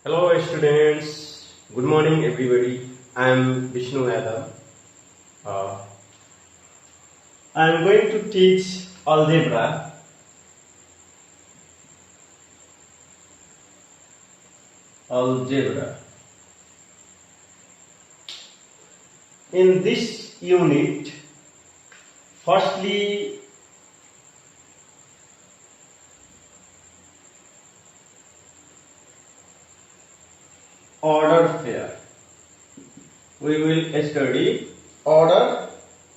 Hello students, good morning everybody. I am Vishnu Adam. Uh, I am going to teach algebra. In this unit, firstly, order pair. We will study order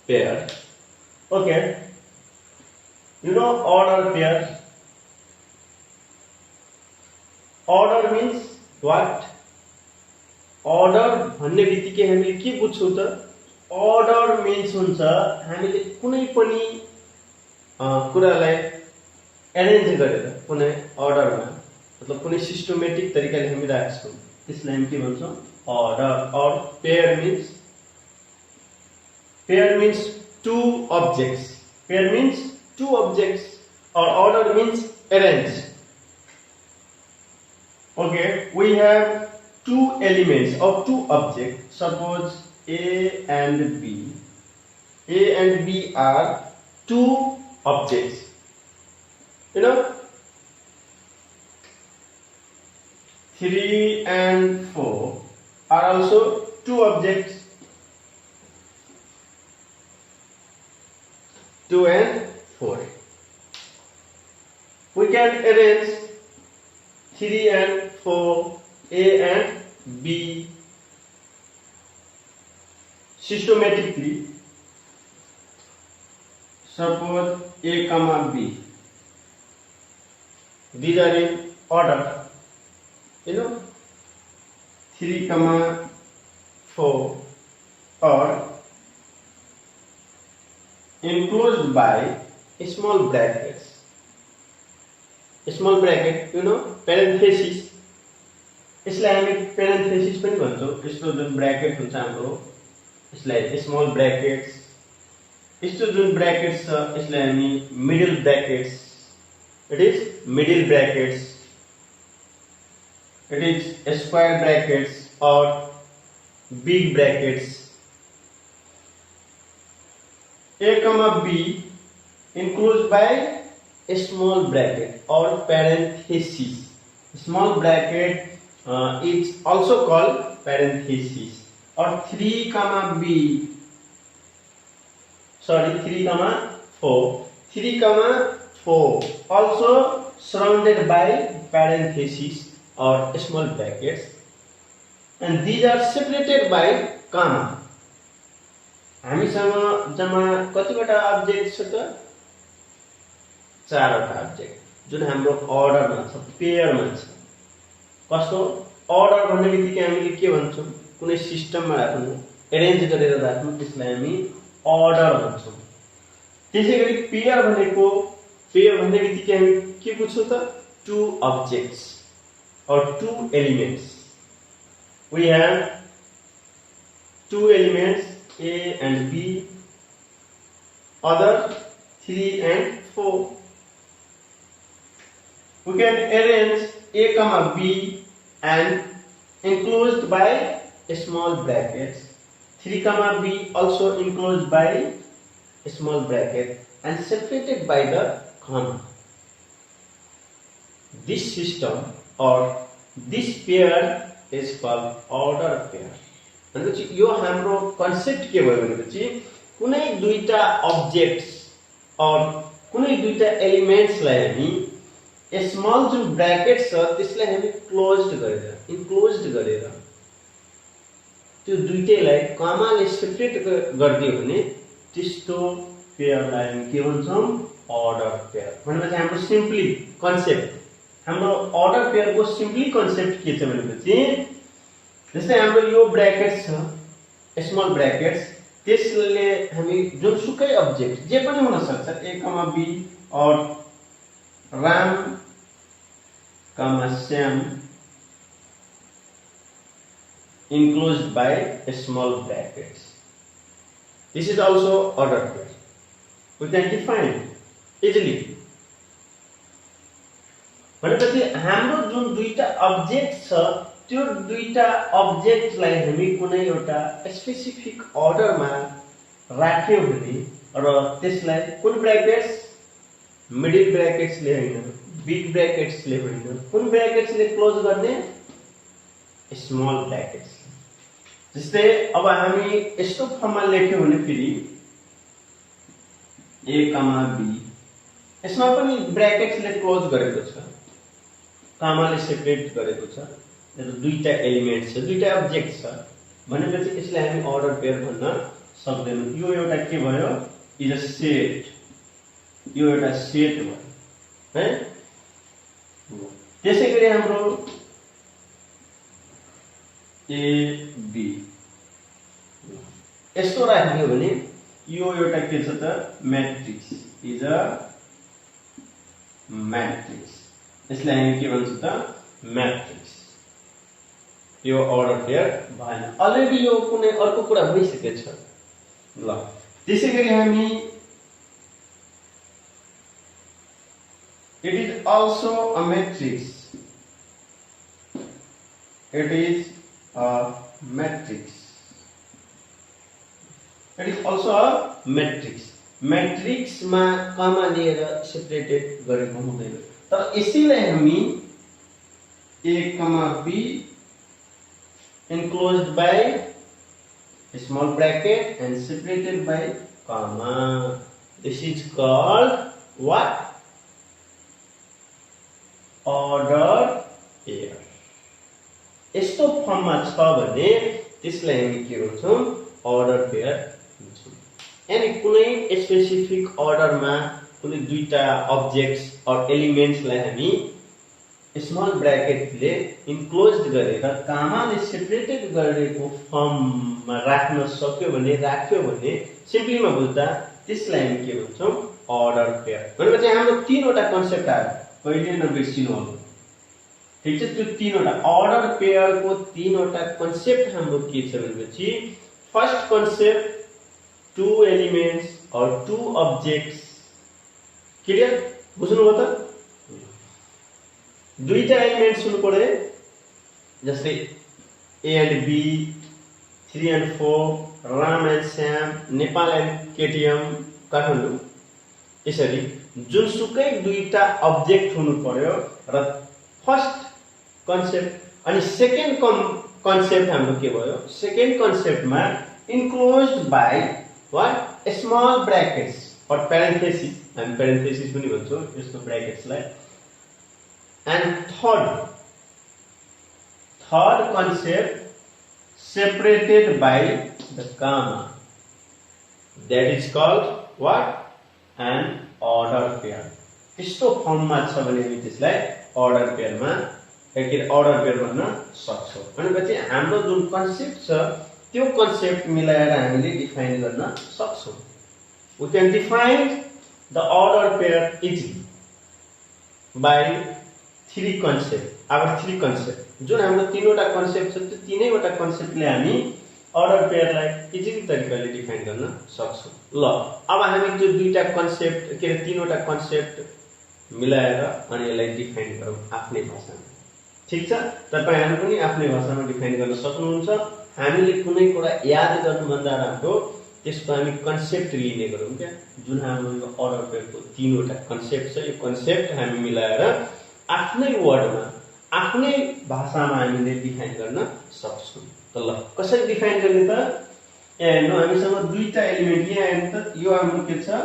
pair. Okay. You know order pair. Order means what? Order भन्ने बित्तिकै हामीले के बुझ्छौं त? Order means हुन्छ हामीले कुनै पनि कुरालाई अरेन्ज गरेर कुनै अर्डरमा मतलब कुनै सिस्टमेटिक तरिकाले हामी राख्छौं त्यसलाई हामी के भन्छौं? Order. Or pair means two objects. Pair means two objects. Or order means arrange. Okay, we have two elements or two objects. Suppose A and B. A and B are two objects. You know, 3 and 4 are also two objects. 2 and 4. We can arrange 3 and 4, A and B systematically. Suppose A comma B. These are in order. You know, 3 comma 4 are enclosed by small brackets. Small bracket, you know, parenthesis. यसलाई हामी parenthesis पनि भन्छौं. यस्तो जुन bracket हुन्छ हाम्रो यसलाई small ब्र्याकेट्स. यस्तो जुन ब्र्याकेट्स छ यसलाई हामी middle ब्र्याकेट्स. It is middle brackets. It is square brackets or big brackets. A comma B enclosed by a small bracket or parenthesis. Small bracket is also called parenthesis. Or 3 comma B. Sorry, 3 comma 4. 3 comma 4 also surrounded by parenthesis or small brackets, and these are separated by comma. हामीसँग जम्मा कतिवटा object छ त? 4 वटा object जुन हाम्रो अर्डरमा छ, पेयरमा छ. कस्तो अर्डर भन्ने बित्तिकै हामीले के भन्छौं? कुनै सिस्टममा राख्नु, अरेन्ज गरेर राख्नु, त्यसलाई हामी अर्डर भन्छौं. त्यसैगरी पेयर भन्ने बित्तिकै हामी के बुझ्छौं त? Two objects or two elements. We have two elements A and B, other 3 and 4. We can arrange A comma B and enclosed by a small brackets. 3 comma B also enclosed by a small bracket and separated by the comma. This system or this pair is called order pair. भनेपछि यो हाम्रो concept के भयो भनेपछि कुनै दुईटा objects और कुनै दुईटा एलिमेन्ट्सलाई हामी स्मल जुन ब्र्याकेट छ त्यसलाई हामी इन्क्लोज्ड गरेर त्यो दुईटैलाई कमाले सेपरेट गर्दियो भने त्यस्तो पेयरलाई हामी के भन्छौं? Order pair. भनेपछि हाम्रो सिम्पली कन्सेप्ट हाम्रो अर्डर पेयरको सिम्पली कन्सेप्ट के छ भनेपछि जस्तै हाम्रो यो ब्र्याकेट्स छ, स्मल ब्र्याकेट्स, त्यसले हामी जुनसुकै अब्जेक्ट जे पनि हुन सक्छ, A comma B or Ram comma Sam enclosed by a small brackets. This is also order pair. We can define easily. भनेपछि हाम्रो जुन दुईटा अब्जेक्ट छ त्यो दुईटा अब्जेक्टलाई हामी कुनै एउटा स्पेसिफिक अर्डरमा राख्यौं भने र त्यसलाई कुन ब्र्याकेट्स मिडल ब्र्याकेट्सले हैन बिग ब्र्याकेट्सले हैन कुन ब्र्याकेट्सले क्लोज गर्ने स्मल ब्र्याकेट्स जस्तै अब हामी यस्तो फर्ममा लेख्यौं भने फेरि a b यसमा पनि ब्र्याकेट्सले क्लोज गरेको छ कमाले सेपरेट गरेको छ यो दुईटा एलिमेन्ट छ दुईटा अब्जेक्ट छ भनेपछि यसलाई हामी अर्डर पेयर भन्न सक्दैनौं यो एउटा के भयो इज अ सेट यो एउटा सेट भयो है त्यसैगरी हाम्रो a b यस्तो राख्ने हो भने यो एउटा के छ त म्याट्रिक्स इज अ म्याट्रिक्स यसलाई हामी के भन्छौं त म्याट्रिक्स यो अर्डर पेयर भएन अलरेडी यो कुनै अर्को कुरा भइसकेको छ ल त्यसैगरी हामी it is also a matrix it is a matrix it is also a matrix matrix मा कमा लिएर सेपरेटेड गरेको हुँदैन तर यसैलाई हामी a b enclosed by a small bracket and separated by comma this is called what order pair यस्तो फर्ममा छ भने त्यसलाई हामी के भन्छौं अर्डर पेयर भन्छौं यानी कुनै स्पेसिफिक अर्डरमा कुनै दुईटा अब्जेक्ट्स अर एलिमेन्ट्सलाई हामी स्मल ब्र्याकेटले इन्क्लोज्ड गरेर कमाले सेपरेटेड गरेको फर्ममा राख्न सक्यो भने राख्यो भने सिम्पलीमा बुझ्दा त्यसलाई हामी के भन्छौं अर्डर पेयर भनेपछि हाम्रो तीनवटा कन्सेप्ट आयो कहिले नबिर्सिनु होला ठीक छ त्यो तीनवटा अर्डर पेयरको तीनवटा कन्सेप्ट हाम्रो के छ भनेपछि फर्स्ट कन्सेप्ट टू एलिमेन्ट्स और टू अब्जेक्ट्स क्लियर बुझ्नुभयो त दुईटा एलिमेन्ट्स हुनु पर्यो जस्तै A and B 3 and 4 Ram and Shyam Nepal and KTM Kathmandu यसरी जुनसुकै दुईटा अब्जेक्ट हुनु पर्यो र फर्स्ट कन्सेप्ट अनि सेकेन्ड कन्सेप्ट हाम्रो के भयो सेकेन्ड कन्सेप्टमा enclosed by what small brackets or parenthesis हामी प्यारेन्थेसिस पनि भन्छौं यस्तो ब्र्याकेट्सलाई and third concept separated by the comma that is called what an order pair यस्तो फर्ममा छ भने हामी त्यसलाई अर्डर पेयरमा अर्डर पेयर भन्न सक्छौं भनेपछि हाम्रो जुन कन्सेप्ट छ त्यो कन्सेप्ट मिलाएर हामीले डिफाइन गर्न सक्छौं we can define the order pair easily by three concept our three concept जुन हाम्रो तीनवटा कन्सेप्ट छ त्यो तीनैवटा कन्सेप्टले हामी अर्डर पेयरलाई इजिली तरिकाले डिफाइन गर्न सक्छौं ल अब हामी त्यो दुईटा कन्सेप्ट के तीनवटा कन्सेप्ट मिलाएर अनि यसलाई डिफाइन गरौँ आफ्नै भाषामा ठीक छ तपाईहरु पनि आफ्नै भाषामा डिफाइन गर्न सक्नुहुन्छ हामीले कुनै कुरा याद गर्नुभन्दा राम्रो त्यसको हामी कन्सेप्ट लिने गरौँ क्या जुन हाम्रो यो अर्डर पेयरको तीनवटा कन्सेप्ट छ यो कन्सेप्ट हामी मिलाएर आफ्नै वर्डमा आफ्नै भाषामा हामीले डिफाइन गर्न सक्छौं त ल कसरी डिफाइन गर्ने त ए हेर्नु हामीसँग दुईटा एलिमेन्ट यहाँ हेर्नु त यो हाम्रो के छ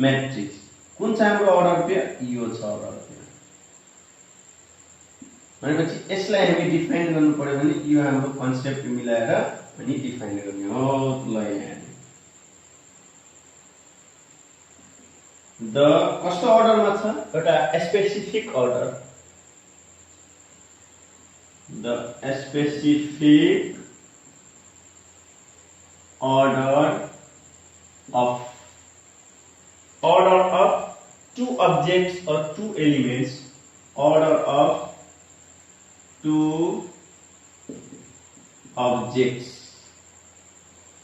म्याट्रिक्स कुन छ हाम्रो अर्डर पेयर यो छ अर्डर पेयर भनेपछि यसलाई हामी डिफाइन गर्नु पर्यो भने यो हाम्रो कन्सेप्ट मिलाएर अनि डिफाइन गर्ने हो ल यहाँ द कस्तो अर्डरमा छ एउटा specific order the specific order of two objects or two elements order of two objects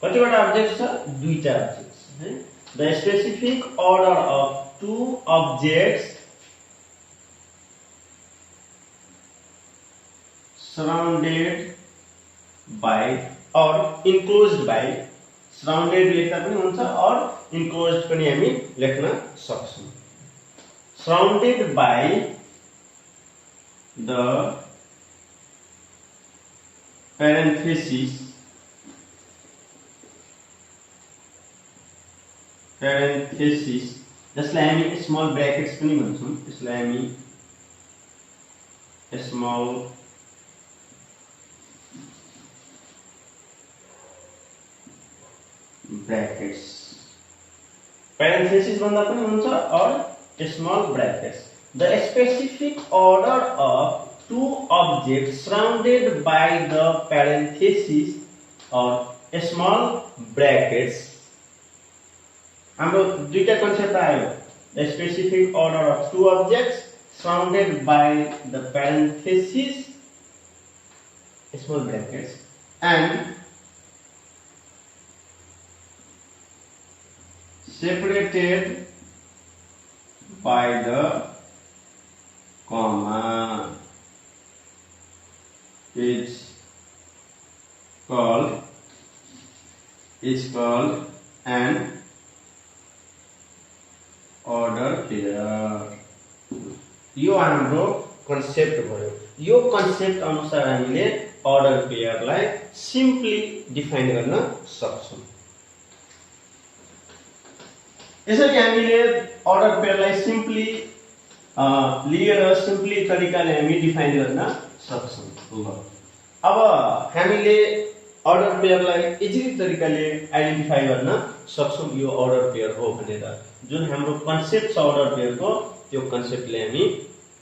कतिवटा अब्जेक्ट्स छ दुईटा अब्जेक्ट्स है the specific order of two objects surrounded by और इन्क्लोज्ड बाई, सराउन्डेड लेख्दा पनि हुन्छ और इन्क्लोज्ड पनि हामी लेख्न सक्छौं। सराउन्डेड बाई द parenthesis जसलाई हामी स्मल ब्रैकेट्स पनि भन्छौं, यसलाई हामी स्मल ब्रैकेट्स, parenthesis भन्दा पनि हुन्छ और small brackets. The specific order of two objects surrounded by the parenthesis or small brackets। हाम्रो दुईटा कन्सेप्ट आयो, the specific order of two objects surrounded by the parenthesis small brackets and separated by the comma is called an order pair। यो हाम्रो concept भयो। यो concept अनुसार हामीले order पेयरलाई simply define गर्न सक्छौं। यसरी हामीले अर्डर पेयरलाई सिम्पली लिएर सिम्पली तरिकाले हामी डिफाइन गर्न सक्छौं। अब हामीले अर्डर पेयरलाई इजिली तरिकाले आइडेन्टिफाई गर्न सक्छौं यो अर्डर पेयर हो भनेर। जुन हाम्रो कन्सेप्ट छ अर्डर पेयरको, त्यो कन्सेप्टले हामी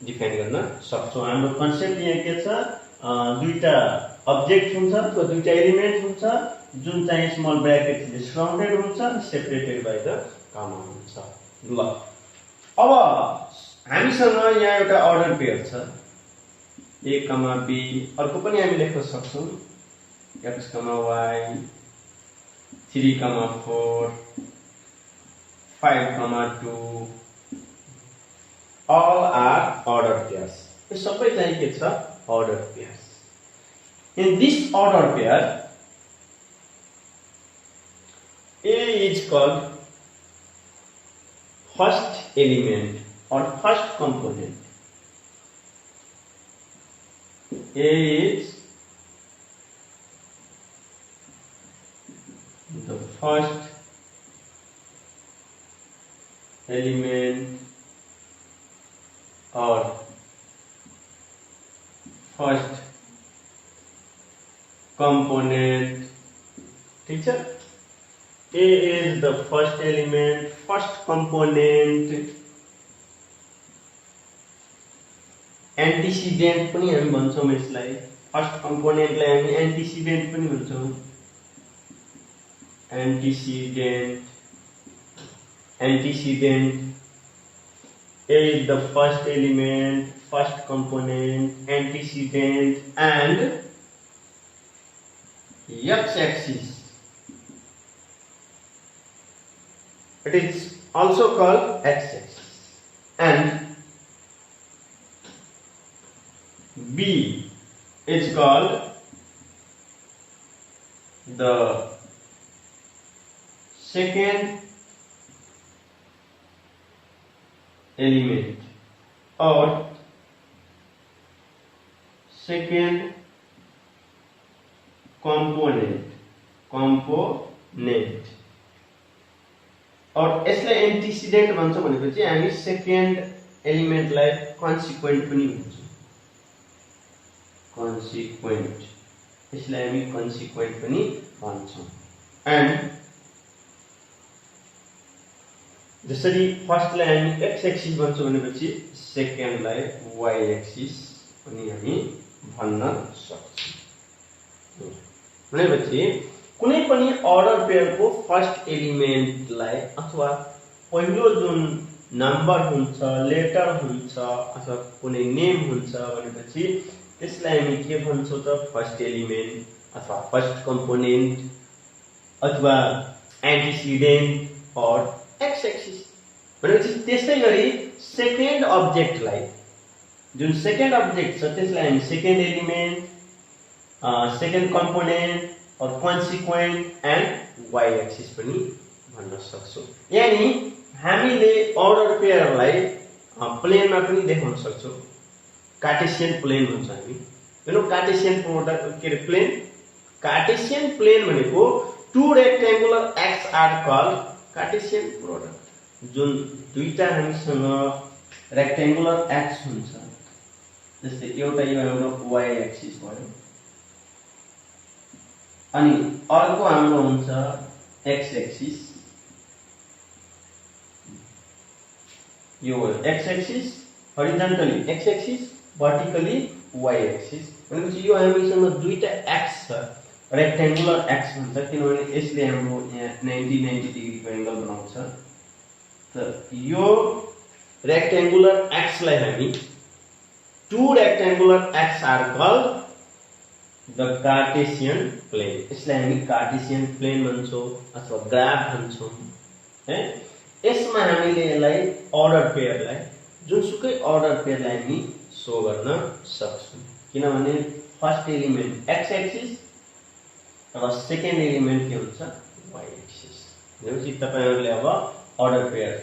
डिफाइन गर्न सक्छौं। हाम्रो कन्सेप्ट यहाँ के छ, दुईटा अब्जेक्ट हुन्छ, त्यो दुईटा एलिमेन्ट हुन्छ जुन चाहिँ स्मल ब्रैकेटले सराउन्डेड हुन्छ, सेपरेटेड बाइ द कमा हुन्छ। ल अब हामीसँग यहाँ एउटा अर्डर पेयर छ, a कमा b, अर्को पनि हामी लेख्न सक्छौं x comma y, 3 comma 4, 5 comma 2, all are order pairs। यो सबै चाहिँ के छ, order pairs। In this order pair, a is called first element or first component। A is the first element or first component। ठीक है, A is the first element, first component। Antecedent पनि हामी भन्छौं यसलाई, फर्स्ट कम्पोनेन्टलाई हामी antecedent पनि भन्छौं। Antecedent A is the first element, first component, antecedent and x-axis। It is also called x-axis। And B is called the second element or second component और यसलाई एन्टिसिडेन्ट भन्छौं भनेपछि हामी सेकेन्ड एलिमेन्टलाई कन्सिक्वेन्ट पनि भन्छौं। Consequent, यसलाई हामी consequent पनि भन्छौं। And जसरी फर्स्टलाई हामी एक्स एक्सिस भन्छौं भनेपछि सेकेन्डलाई वाई एक्सिस पनि हामी भन्न सक्छौं। भनेपछि कुनै पनि अर्डर पेयरको फर्स्ट एलिमेन्टलाई अथवा पहिलो जुन नम्बर हुन्छ, लेटर हुन्छ अथवा कुनै नेम हुन्छ भनेपछि त्यसलाई हामी के भन्छौं त, फर्स्ट एलिमेन्ट अथवा फर्स्ट कम्पोनेन्ट अथवा एन्टिसिडेन्ट और एक्स एक्सिस। भनेपछि त्यस्तै गरी सेकेन्ड अब्जेक्टलाई, जुन सेकेन्ड अब्जेक्ट छ त्यसलाई हामी सेकेन्ड एलिमेन्ट, सेकेन्ड कम्पोनेन्ट और कन्सिक्वेन्ट एन्ड वाइ एक्सिस पनि भन्न सक्छौँ। यानी हामीले अर्डर पेयरलाई प्लेनमा पनि देखाउन सक्छौँ। कार्टेसियन प्लेन भन्छ हामी। हेर्नु कार्टेसियन प्रोडक्ट के अरे प्लेन, कार्टेसियन प्लेन भनेको two rectangular axes are called Cartesian product. जुन दुईटा हामीसँग रेक्टेंगुलर एक्स हुन्छ, जस्तै एउटा यो हाम्रो वाइ एक्सिस भयो अनि अर्को हाम्रो हुन्छ एक्स एक्सिस। यो X axis horizontally X axis, vertically Y axis. भनेपछि यो हामीसँग दुईटा एक्स छ, रेक्टेंगुलर एक्स भन्छ किनभने यसले हाम्रो यहाँ 90 डिग्रीको एंगल बनाउँछ। त यो रेक्टेंगुलर एक्स लाई हामी two rectangular axes are called the Cartesian plane. यसलाई हामी कार्टेसियन प्लेन भन्छौँ अथवा ग्राफ भन्छौँ है। यसमा हामीले यसलाई अर्डर पेयरलाई जुनसुकै अर्डर पेयरलाई हामी शो गर्न सक्छौँ किनभने फर्स्ट एलिमेन्ट एक्स एक्सिस र सेकेन्ड एलिमेन्ट के हुन्छ वाइ एक्सिस। भनेपछि तपाईहरुले अब अर्डर पेयर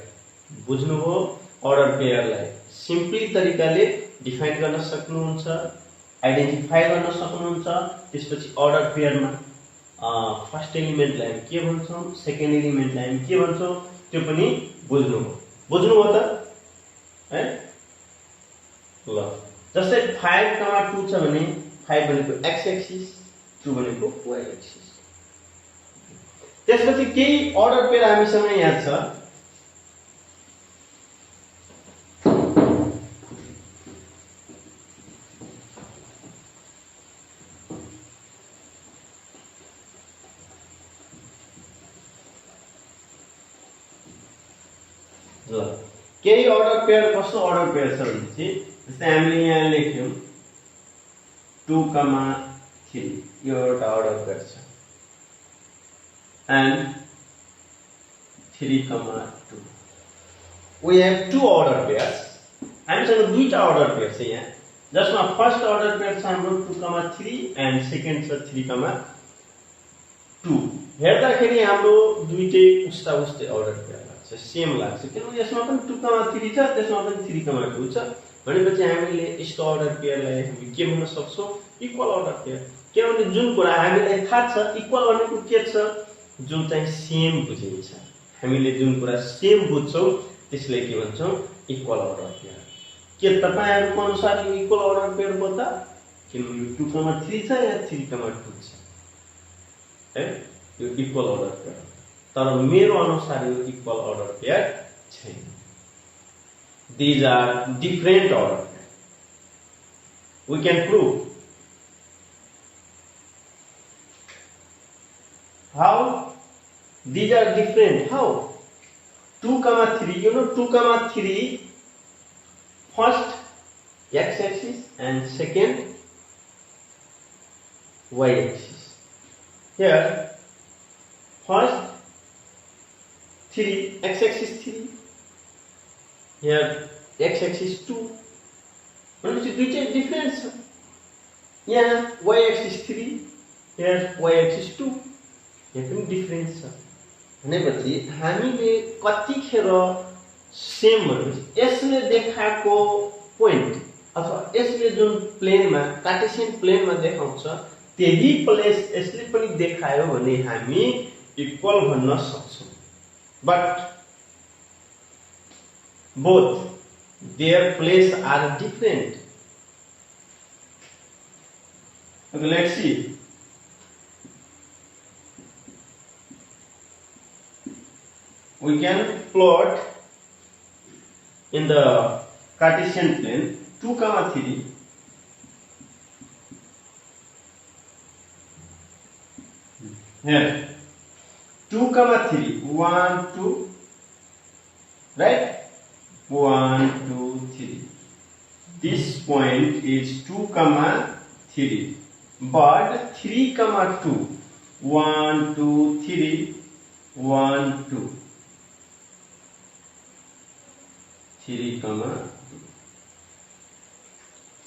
बुझ्नुभयो। अर्डर पेयरलाई सिम्पली तरिकाले डिफाइन गर्न सक्नुहुन्छ, आइडेन्टिफाई गर्न सक्नुहुन्छ। त्यसपछि अर्डर पेयरमा फर्स्ट एलिमेन्टलाई हामी के भन्छौँ, सेकेन्ड एलिमेन्टलाई हामी के भन्छौँ त्यो पनि बुझ्नुभयो त है। ल जस्तै 5, 2 छ भने 5 भनेको एक्स एक्सिस, 2 भनेको वाइ एक्सिस। त्यसपछि केही अर्डर पेयर हामीसँग यहाँ छ। ल केही अर्डर पेयर कस्तो अर्डर पेयर छ भनेपछि जस्तै हामीले यहाँ लेख्यौं 2, 3 यो एउटा अर्डर पेयर छ and 3, 2 we have two order pairs। हामीसँग दुईटा अर्डर पेयर छ यहाँ, जसमा फर्स्ट अर्डर पेयर छ हाम्रो 2, 3 एन्ड सेकेन्ड छ 3, 2। हेर्दाखेरि हाम्रो दुईटै उस्ता उस्तै अर्डर पेयर लाग्छ, सेम लाग्छ किनभने यसमा पनि 2, 3 छ, त्यसमा पनि 3, 2 छ। भनेपछि हामीले यस्तो अर्डर पेयरलाई हामी के भन्न सक्छौँ, इक्वल अर्डर पेयर। किनभने जुन कुरा हामीलाई थाहा छ इक्वल भनेको के छ, जुन चाहिँ सेम बुझिन्छ। हामीले जुन कुरा सेम बुझ्छौँ त्यसलाई के भन्छौँ, इक्वल अर्डर पेयर। के तपाईहरुको अनुसार यो इक्वल अर्डर पेयर हो त? किनभने 2, 3 छ या 3, 2 छ है, यो इक्वल अर्डर पेयर। तर मेरो अनुसार यो इक्वल अर्डर पेयर छैन। These are different order pair. We can prove how these are different. How 2, 3, you know 2, 3 first x axis and second y axis. Here first 3 x axis 3, here x axis 2। भनेपछि दुईटै difference छ। यहाँ y axis 3, here y axis 2, यहाँ पनि difference छ। भनेपछि हामीले कतिखेर सेम भनेपछि यसले देखाएको पोइन्ट अथवा यसले जुन प्लेनमा कार्टेसियन प्लेनमा देखाउँछ त्यही प्लेस यसले पनि देखायो भने हामी इक्वल भन्न सक्छौं। But both their place are different। Okay, let's see। We can plot in the Cartesian plane 2, 3 here 2, 3 1, 2 right, 1, 2, 3 this point is 2, 3 but 3, 2 1, 2, 3 1, 2 3, 2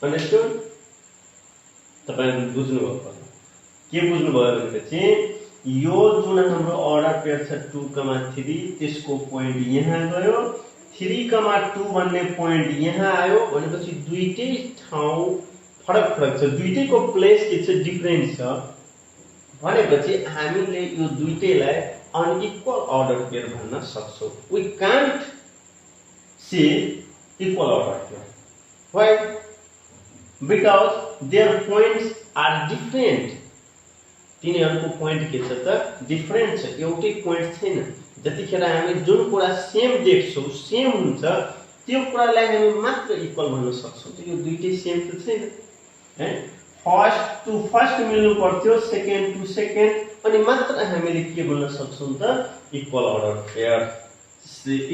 understood? तपाईहरुले बुझ्नुभयो। के बुझ्नुभयो भनेपछि यो जुन हाम्रो अर्डर पेयर छ 2, 3 त्यसको पोइन्ट यहाँ गयो, 3, 2 भन्ने पोइन्ट यहाँ आयो भनेपछि दुईटै ठाउँ फरक फरक छ, दुईटैको प्लेस के छ डिफरेन्ट छ भनेपछि हामीले यो दुईटैलाई अनइक्वल अर्डर पेयर भन्न सक्छौं। We can't say equal order pair. Why? Because their points are different. तिनीहरूको पोइन्ट के छ त डिफरेन्ट छ, एउटै पोइन्ट छैन। जतिखेर हामी जुन कुरा सेम देख्छौं, सेम हुन्छ, त्यो कुरालाई हामी मात्र इक्वल भन्न सक्छौं। यो दुईटै सेम त छैन है। फर्स्ट टु फर्स्ट मिल्नु पर्थ्यो, सेकेन्ड टु सेकेन्ड, अनि मात्र हामीले के भन्न सक्छौं त equal order pair.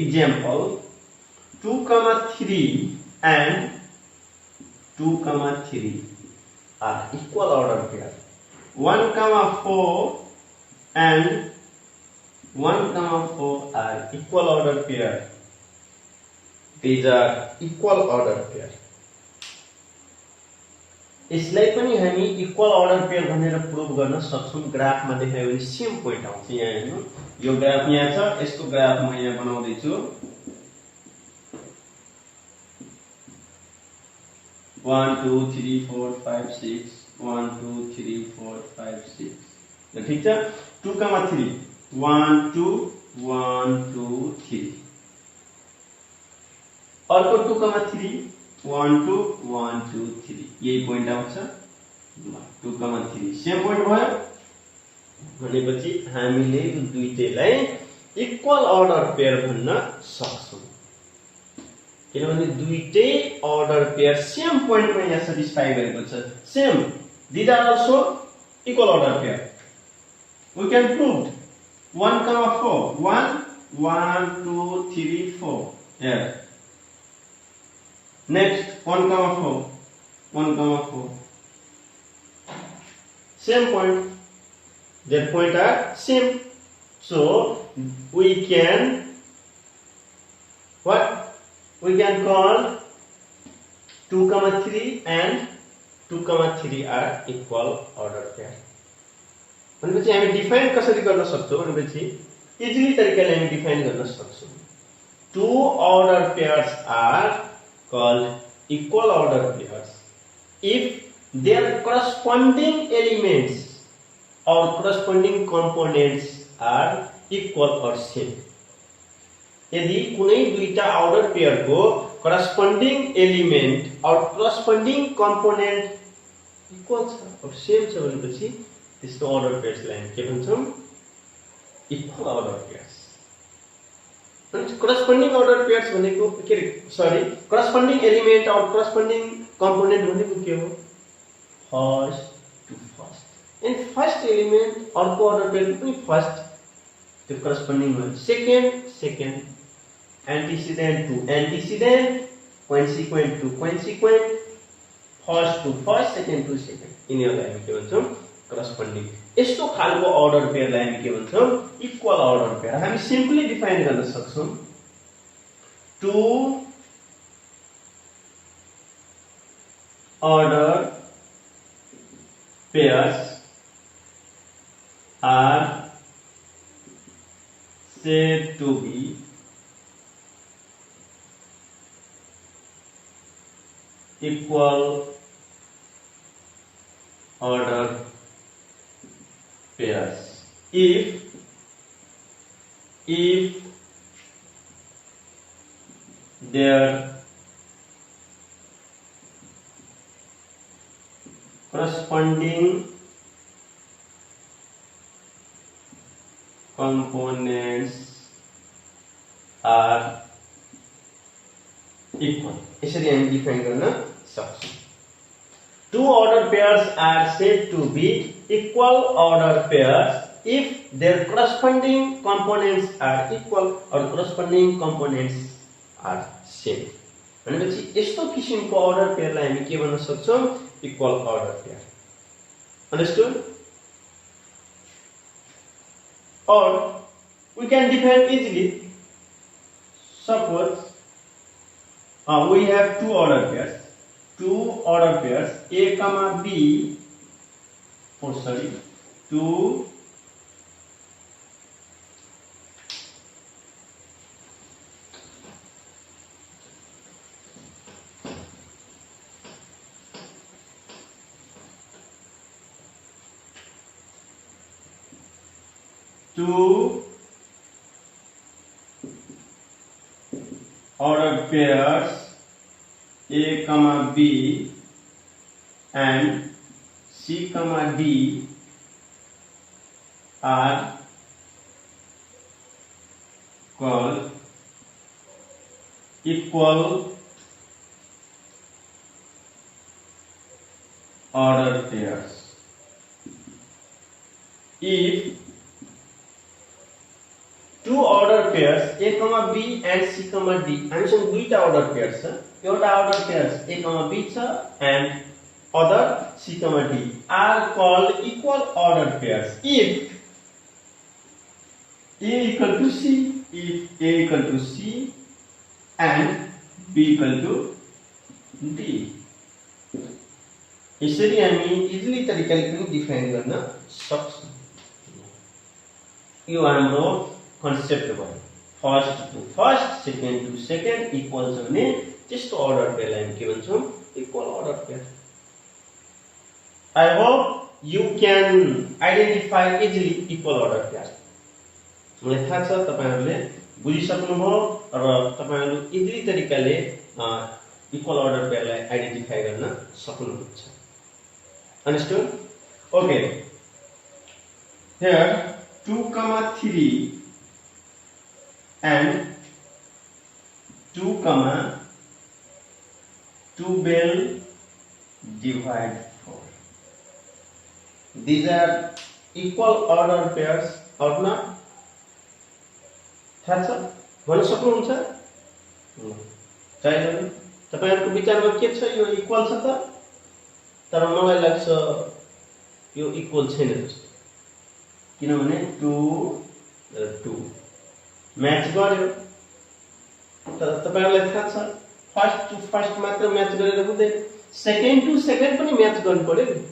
Example 2, 3 and 2, 3 are equal order pair. 1, 4 and 1, 4 are equal order pair. These are equal order pair. यसलाई पनि हामी इक्वल अर्डर पेयर भनेर प्रुभ गर्न सक्छौं। ग्राफमा देखायो भने सेम पोइन्ट आउँछ। यहाँ हेर्नु, यो ग्राफ यहाँ छ, यसको ग्राफ म यहाँ बनाउँदै छु। 1 2 3 4 5 6 1 2 3 4 5 6 ठीक छ। 2, 3 1 2 1 2 3 अर्को 2, 3 1 2 1 2 3 यही पोइन्ट आउँछ। 2, 3 सेम पोइन्ट भयो भनेपछि हामीले यो दुईटैलाई इक्वल अर्डर पेयर भन्न सक्छौं। किनभने दुईटै अर्डर पेयर सेम पोइन्टमा यहाँ सटिस्फाई गरेको छ। Same, these are also equal order pair. We can prove 1, 4 1 1 2 3 4 here. Next 1, 4 1, 4 same point. That point are same. So we can what? We can call 2, 3 and 2, 3 are equal order pair. भनेपछि हामी define कसरी गर्न सक्छौं भनेपछि easily तरिकाले हामी define गर्न सक्छौं। Two order pairs are called equal order pairs if their corresponding elements or corresponding components are equal or same. यदि कुनै दुईटा अर्डर पेयर को corresponding element or corresponding component equal छ और सेम छ भनेपछि त्यस्तो अर्डर पेयर्सलाई हामी के भन्छौं? Equal order pairs. अनि करस्पोन्डिङ अर्डर पेयर्स भनेको के रे? Sorry, corresponding element or corresponding component भनेको के हो? First to first. And first element अर्को अर्डर पेयर पनि फर्स्ट त्यो करस्पोन्डिङ हो। Second antecedent to antecedent, consequent to consequent, first to first, second to second. यिनीहरुलाई हामी के भन्छौं? करस्पोन्डिङ। यस्तो खालको अर्डर पेयरलाई हामी के भन्छौं? Equal order pair. हामी सिम्पली डिफाइन गर्न सक्छौं। Two order pairs are said to be equal order pairs if their corresponding components are equal. यसरी हामी डिफाइन गर्न सक्छौं। Two order pairs are said to be equal order pairs if their corresponding components are equal or corresponding components are same. भनेपछि यस्तो किसिमको order पेयरलाई हामी के भन्न सक्छौं? Equal order pair. Understood? Or we can define easily. Suppose we have two order pairs. Two order pairs A, B. Oh, sorry. 2 two ordered pairs A comma B and C comma D are called equal ordered pairs. If two order pairs A comma B and C comma D, I mentioned duita order pairs, एउटा order pairs A comma B and other C comma D are called equal ordered pairs if A equal to C, if A equal to C and B equal to D. यसरी हामी easily तरिकाले पनि define गर्न सक्छौं. यो हाम्रो concept भयो. First to first, second to second equal छ भने त्यस्तो अर्डर पेयरलाई हामी के भन्छौं? Equal order pair. I hope you can identify easily equal order pairs. मलाई थाहा छ तपाईहरुले बुझिसक्नुभयो र तपाईहरु इजिली तरिकाले इक्वल order पेयरलाई आइडेन्टिफाई गर्न सक्नुहुन्छ. Understood? Okay. Here 2, 3 and 2, 12 divide 4. These are equal order pairs or not? थाहा छ? भन्न सक्नुहुन्छ? चाहिदैन. तपाईहरुको विचारमा के छ? यो इक्वल छ त? तर मलाई लाग्छ यो इक्वल छैन जस्तो. किनभने 2 र 2 म्याच गर्यो. तर तपाईहरुलाई थाहा छ फर्स्ट टु फर्स्ट मात्र म्याच गरेर हुँदैन. सेकेन्ड टु सेकेन्ड पनि म्याच गर्नु पर्यो नि.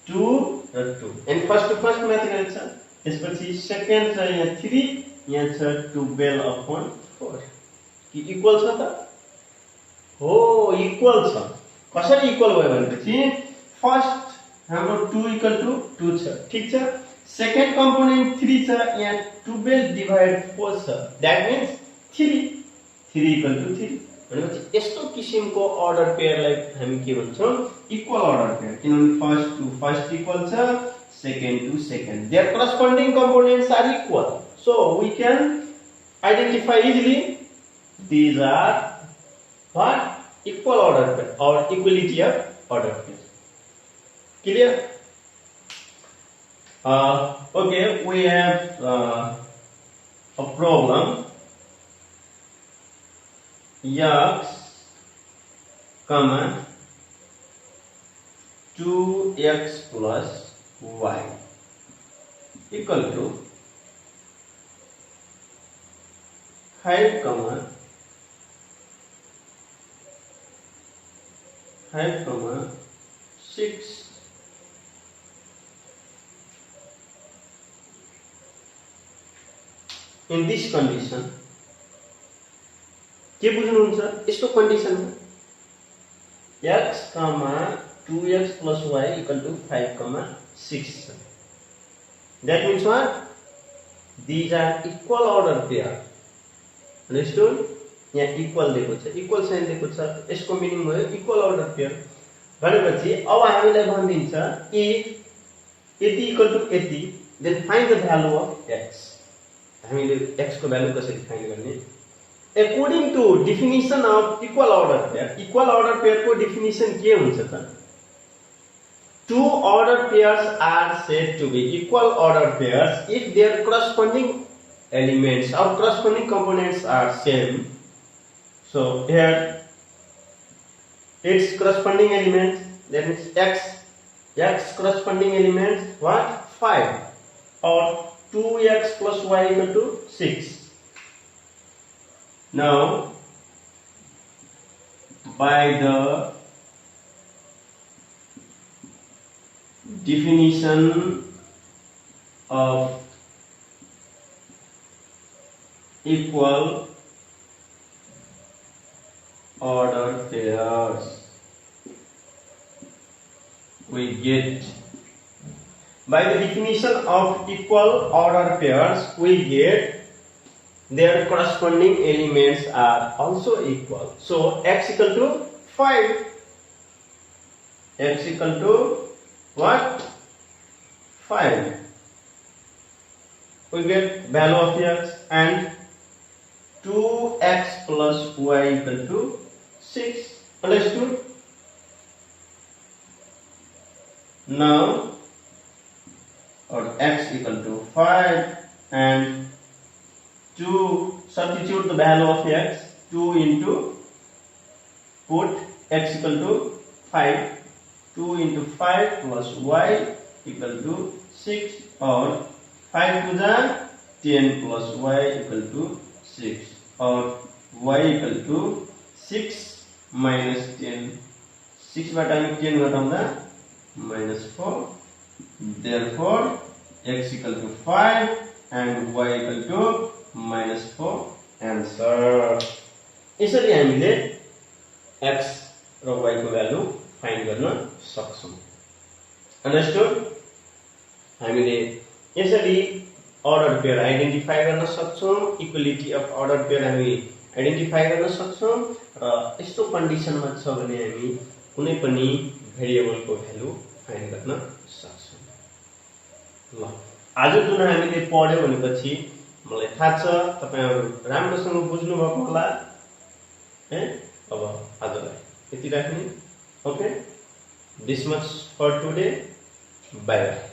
2 र 2 and first to first match गरेछ. त्यसपछि सेकेन्ड छ यहाँ 3, यहाँ छ 12/4. कि इक्वल छ त? हो, इक्वल छ. कसरी इक्वल भयो भनेपछि फर्स्ट हाम्रो 2 इक्वल टु 2 छ. ठीक छ. सेकेन्ड कम्पोनेन्ट 3 छ, यहाँ 12 डिवाइड 4 छ. That means 3 equal to 3. भनेपछि यस्तो किसिमको अर्डर पेयरलाई हामी के भन्छौं? Equal order pair. किनभने फर्स्ट टु फर्स्ट इक्वल छ, second to second. Their corresponding components are equal. So we can identify easily these are what? Equal order pair or equality of order pair. Clear? Okay, we have a problem. X comma 2x plus y equal to 5, 6. In this condition, के बुझ्नुहुन्छ? यस्तो कन्डिसनमा x, 2x plus y equal to 5, 6. That means what? These are equal order pair. Understood? यहाँ equal दिएको छ, equal sign दिएको छ. यसको meaning भयो equal order pair. भनेपछि अब हामीलाई भनिदिन्छ if यति इक्वल टु यति, then find the value of x. हामीले x को भ्यालु कसरी फाइन्ड गर्ने? According to definition of equal order pair, equal order pair को definition के हुन्छ त? Two ordered pairs are said to be equal ordered pairs if their corresponding elements or corresponding components are same. So here its corresponding elements, that is x corresponding elements what? 5 or 2x plus y equal to 6. Now by the definition of equal order pairs, we get, by the definition of equal order pairs, we get their corresponding elements are also equal. So x equal to 5. X equal to what? 5. We get value of x, and 2x plus y equal to 6. Understood? Now, or x equal to 5 and 2, substitute the value of x, 2 into, put x equal to 5, 2 into 5 plus y equal to 6, or 5 to the 10 plus y equal to 6, or y equal to 6 minus 10, 6 by time 10 घटाउँदा minus 4, therefore x equal to 5 and y equal to minus 4 answer. यसरी हामीले x र y को value find गर्न सक्छौं. Understood? हामीले यसरी order pair identify गर्न सक्छौं, इक्वालिटी अफ अर्डर पेयर हामी आइडेन्टिफाई गर्न सक्छौं, र यस्तो कन्डिसनमा छ भने हामी कुनै पनि भेरिएबलको भ्यालु फाइन्ड गर्न सक्छौं. ल, आज जुन हामीले पढ्यौ भनेपछि मलाई थाहा छ तपाईहरु राम्रोसँग बुझ्नु भएको होला. अब आजलाई यति राख्ने. Okay, this much for today. Bye by.